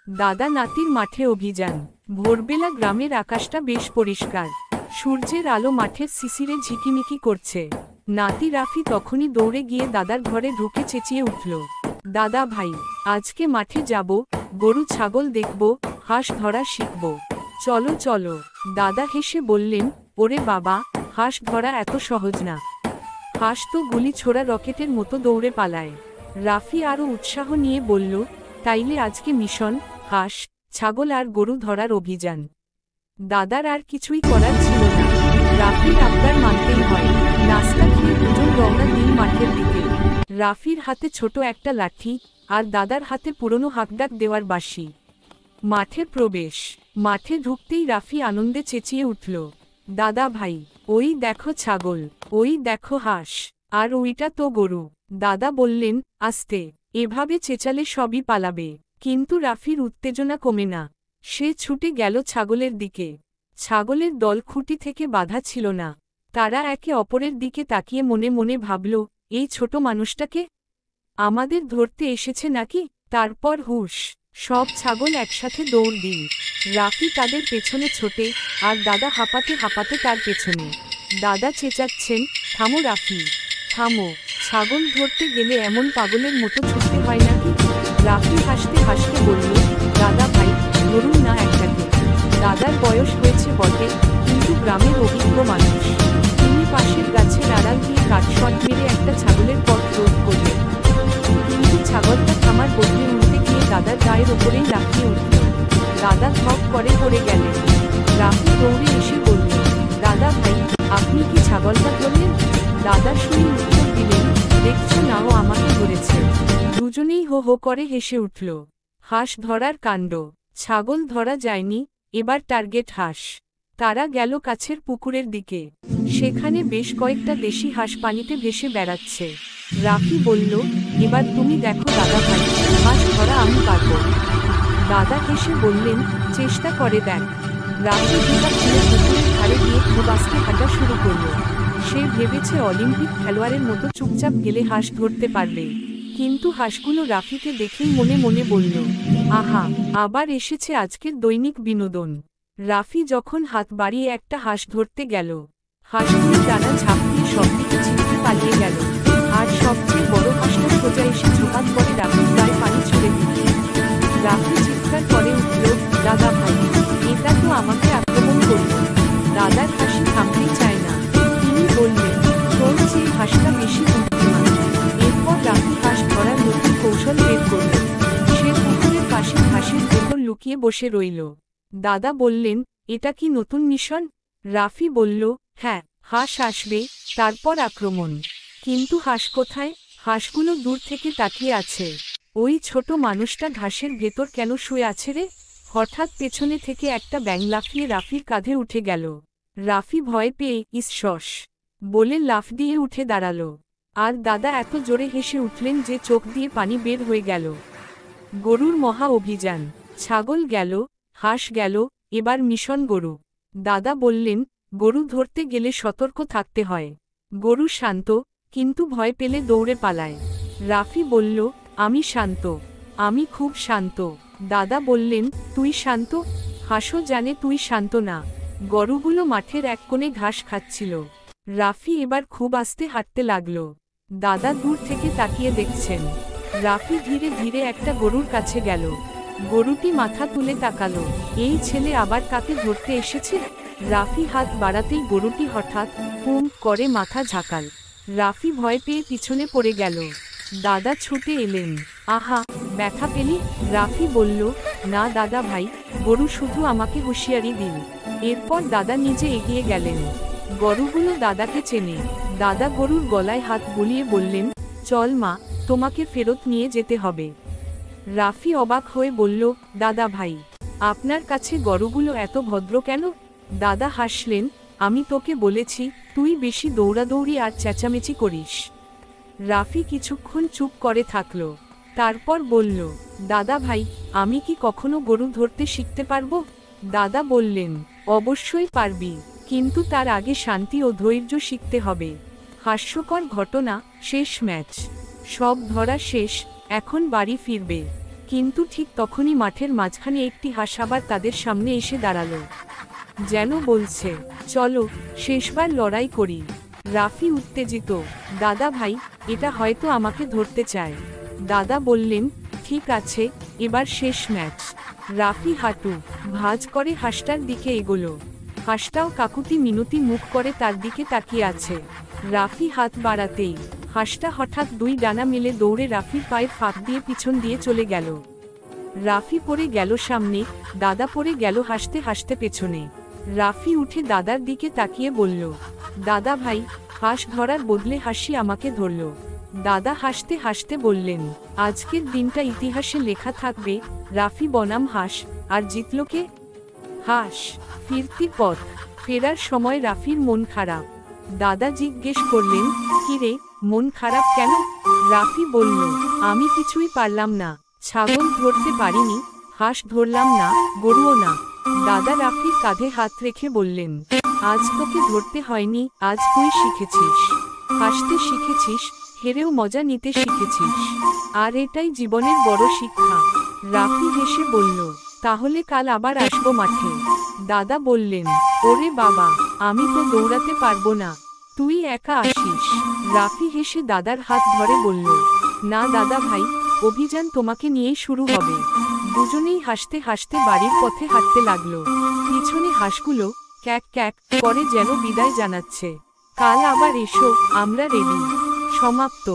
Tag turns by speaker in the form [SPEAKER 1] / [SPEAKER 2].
[SPEAKER 1] দাদা নাতির মাঠে অভিযান। ভোরবেলা গ্রামের আকাশটা বেশ পরিষ্কার, সূর্যের আলো মাঠের শিশিরে ঝিকিমিকি করছে। নাতি রাফি তখনই দৌড়ে গিয়ে দাদার ঘরে ঢুকে চেঁচিয়ে উঠল, দাদা ভাই, আজকে মাঠে যাব, গরু ছাগল দেখব, হাঁস ধরা শিখব, চলো চলো। দাদা হেসে বললেন, ওরে বাবা, হাঁস ধরা এত সহজ না, হাঁস তো গুলি ছোড়া রকেটের মতো দৌড়ে পালায়। রাফি আরও উৎসাহ নিয়ে বলল, তাইলে আজকে মিশন হাঁস ছাগল আর গরু ধরার অভিযান। দাদার আর কিছুই করার ছিল না, রাফির আবদার মানতেই হয়। নাস্তা খেয়ে দুজন রওনা দিল মাঠের দিকে। রাফির হাতে ছোট একটা লাঠি, আর দাদার হাতে পুরনো হাঁকডাক দেওয়ার বাঁশি। মাঠে প্রবেশ। মাঠে ঢুকতেই রাফি আনন্দে চেঁচিয়ে উঠল, দাদা ভাই, ওই দেখো ছাগল, ওই দেখো হাঁস, আর ওইটা তো গরু। দাদা বললেন, আস্তে, এভাবে চেঁচালে সবই পালাবে। কিন্তু রাফির উত্তেজনা কমে না। সে ছুটে গেল ছাগলের দিকে। ছাগলের দল খুঁটি থেকে বাঁধা ছিল না। তারা একে অপরের দিকে তাকিয়ে মনে মনে ভাবল, এই ছোট মানুষটাকে আমাদের ধরতে এসেছে নাকি? তারপর হুশ, সব ছাগল একসাথে দৌড় দিল। রাফি তাদের পেছনে ছোটে, আর দাদা হাঁপাতে হাঁপাতে তার পেছনে। দাদা চেঁচাচ্ছেন, থামো রাফি, থামো, ছাগল ধরতে গেলে এমন পাগলের মতো ছুটতে হয় নাকি? রাফি হাসতে হাসতে বলল, দাদা ভাই, ধরুন না একটাকে। দাদার বয়স হয়েছে বটে, কিন্তু গ্রামের অভিজ্ঞ মানুষ। তিনি পাশের গাছের আড়াল দিয়ে কাঠশট মেরে একটা ছাগলের পথ রোধ করলেন। কিন্তু ছাগলটা থামার বদলে উঠতে গিয়ে দাদার গায়ের ওপরেই লাফিয়ে উঠল। দাদা ধপ করে পড়ে গেলেন। রাফি দৌড়ে এসে বলল, দাদা ভাই, আপনি কি ছাগলটা ধরলেন? দাদা শুনে উত্তর দিলেন, দেখছো না, ও আমাকে ধরেছে। দুজনেই হো হো করে হেসে উঠল। হাঁস ধরার কাণ্ড। ছাগল ধরা যায়নি, এবার টার্গেট হাঁস। তারা গেল কাছের পুকুরের দিকে। সেখানে বেশ কয়েকটা দেশি হাঁস পানিতে ভেসে বেড়াচ্ছে। রাফি বলল, এবার তুমি দেখো দাদা ভাই, হাঁস ধরা আমি পারব। দাদা হেসে বললেন, চেষ্টা করে দেখ। রাফি জুতা খুলে পুকুরের ধারে গিয়ে খুব আস্তে হাঁটা শুরু করল। সে ভেবেছে অলিম্পিক খেলোয়াড়ের মতো চুপচাপ গেলে হাঁস ধরতে পারবে। কিন্তু হাঁসগুলো রাফিকে দেখেই মনে মনে বলল, আহা, আবার এসেছে আজকের দৈনিক বিনোদন। রাফি যখন হাত বাড়িয়ে একটা হাঁস ধরতে গেল, হাঁসগুলো ডানা ঝাঁপ দিয়ে সবদিকে ছিটকে পালিয়ে গেল। আর সবচেয়ে বড় হাঁসটা সোজা এসে ঝোপাত করে রাফির গায়ে পানি ছুড়ে দিল। রাফি চিৎকার করে উঠল, দাদা ভাই, এটা তো আমাকে আক্রমণ করল। দাদার হাসি থামতেই চায় না। তিনি বললেন, তোর চেয়ে হাঁসটা বেশি বুদ্ধিমান। এরপর রাফি হাঁস ধরার নতুন কৌশল বের করল। সে পুকুরের পাশে ঘাসের ভেতর লুকিয়ে বসে রইল। দাদা বললেন, এটা কি নতুন মিশন? রাফি বলল, হ্যাঁ, হাঁস আসবে, তারপর আক্রমণ। কিন্তু হাঁস কোথায়? হাঁসগুলো দূর থেকে তাকিয়ে আছে। ওই ছোট মানুষটা ঘাসের ভেতর কেন শুয়ে আছে রে? হঠাৎ পেছনে থেকে একটা ব্যাঙ লাফিয়ে রাফির কাঁধে উঠে গেল। রাফি ভয় পেয়ে ইস বলে লাফ দিয়ে উঠে দাঁড়াল। আর দাদা এত জোরে হেসে উঠলেন যে চোখ দিয়ে পানি বের হয়ে গেল। গরুর মহা অভিযান। ছাগল গেল, হাঁস গেল, এবার মিশন গরু। দাদা বললেন, গরু ধরতে গেলে সতর্ক থাকতে হয়। গরু শান্ত, কিন্তু ভয় পেলে দৌড়ে পালায়। রাফি বলল, আমি শান্ত, আমি খুব শান্ত। দাদা বললেন, তুই শান্ত? হাঁসও জানে তুই শান্ত না। গরুগুলো মাঠের এক কোণে ঘাস খাচ্ছিল। রাফি এবার খুব আস্তে হাঁটতে লাগল। দাদা দূর থেকে তাকিয়ে দেখছেন। রাফি ধীরে ধীরে একটা গরুর কাছে গেল। গরুটি মাথা তুলে তাকালো। এই ছেলে আবার কাকে ধরতে এসেছে? রাফি হাত বাড়াতেই গরুটি হঠাৎ হুম করে মাথা ঝাঁকাল। রাফি ভয় পেয়ে পিছনে পড়ে গেল। দাদা ছুটে এলেন। আহা, ব্যথা পেলি? রাফি বলল, না দাদা ভাই, গরু শুধু আমাকে হুঁশিয়ারি দিল। এরপর দাদা নিজে এগিয়ে গেলেন। গরুগুলো দাদাকে চেনে। দাদা গরুর গলায় হাত বুলিয়ে বললেন, চল মা, তোমাকে ফেরত নিয়ে যেতে হবে। রাফি অবাক হয়ে বলল, দাদা ভাই, আপনার কাছে গরুগুলো এত ভদ্র কেন? দাদা হাসলেন, আমি তোকে বলেছি, তুই বেশি দৌড়াদৌড়ি আর চেঁচামেচি করিস। রাফি কিছুক্ষণ চুপ করে থাকল। তারপর বলল, দাদা ভাই, আমি কি কখনো গরু ধরতে শিখতে পারবো? দাদা বললেন, অবশ্যই পারবি, কিন্তু তার আগে শান্তি ও ধৈর্য শিখতে হবে। হাস্যকর ঘটনা, শেষ ম্যাচ। সব ধরা শেষ, এখন বাড়ি ফিরবে। কিন্তু ঠিক তখনই মাঠের মাঝখানে একটি হাঁস আবার তাদের সামনে এসে দাঁড়ালো, যেন বলছে, চলো শেষবার লড়াই করি। রাফি উত্তেজিত, দাদা ভাই, এটা হয়তো আমাকে ধরতে চায়। দাদা বললেন, ঠিক আছে, এবার শেষ ম্যাচ। রাফি হাঁটু ভাঁজ করে হাঁসটার দিকে এগোলো। হাঁসটাও কাকুতি মিনতি মুখ করে তার দিকে তাকিয়ে আছে। রাফি হাত বাড়াতেই হাঁসটা হঠাৎ দুই ডানা মেলে দৌড়ে রাফির পায়ের ফাঁক দিয়ে পিছন দিয়ে চলে গেল। রাফি পড়ে গেল সামনে, দাদা পড়ে গেল হাসতে হাসতে পেছনে। রাফি উঠে দাদার দিকে তাকিয়ে বলল, দাদা ভাই, হাঁস ধরার বদলে হাসি আমাকে ধরল। দাদা হাসতে হাসতে বললেন, আজকের দিনটা ইতিহাসে লেখা থাকবে, রাফি বনাম হাঁস, আর জিতল কে? হাঁস। ফিরতি পথ। ফেরার সময় রাফির মন খারাপ। দাদা জিজ্ঞেস করলেন, কিরে, মন খারাপ কেন? রাফি বলল, আমি কিছুই পারলাম না, ছাগল ধরতে পারিনি, হাঁস ধরলাম না, গরুও না। দাদা রাফির কাঁধে হাত রেখে বললেন, আজ তোকে ধরতে হয়নি, আজ তুই শিখেছিস, হাসতে শিখেছিস, হেরেও মজা নিতে শিখেছিস, আর এটাই জীবনের বড় শিক্ষা। রাফি হেসে বলল, তাহলে কাল আবার আসবো মাঠে। দাদা বললেন, ওরে বাবা, আমি তো দৌড়াতে পারবো না, তুই একা আসিস। রাফি হেসে দাদার হাত ধরে বলল, না দাদা ভাই, অভিযান তোমাকে নিয়েই শুরু হবে। দুজনেই হাসতে হাসতে বাড়ির পথে হাঁটতে লাগলো। পিছনে হাঁসগুলো ক্যাক ক্যাক করে যেন বিদায় জানাচ্ছে। কাল আবার এসো, আমরা রেডি। সমাপ্ত।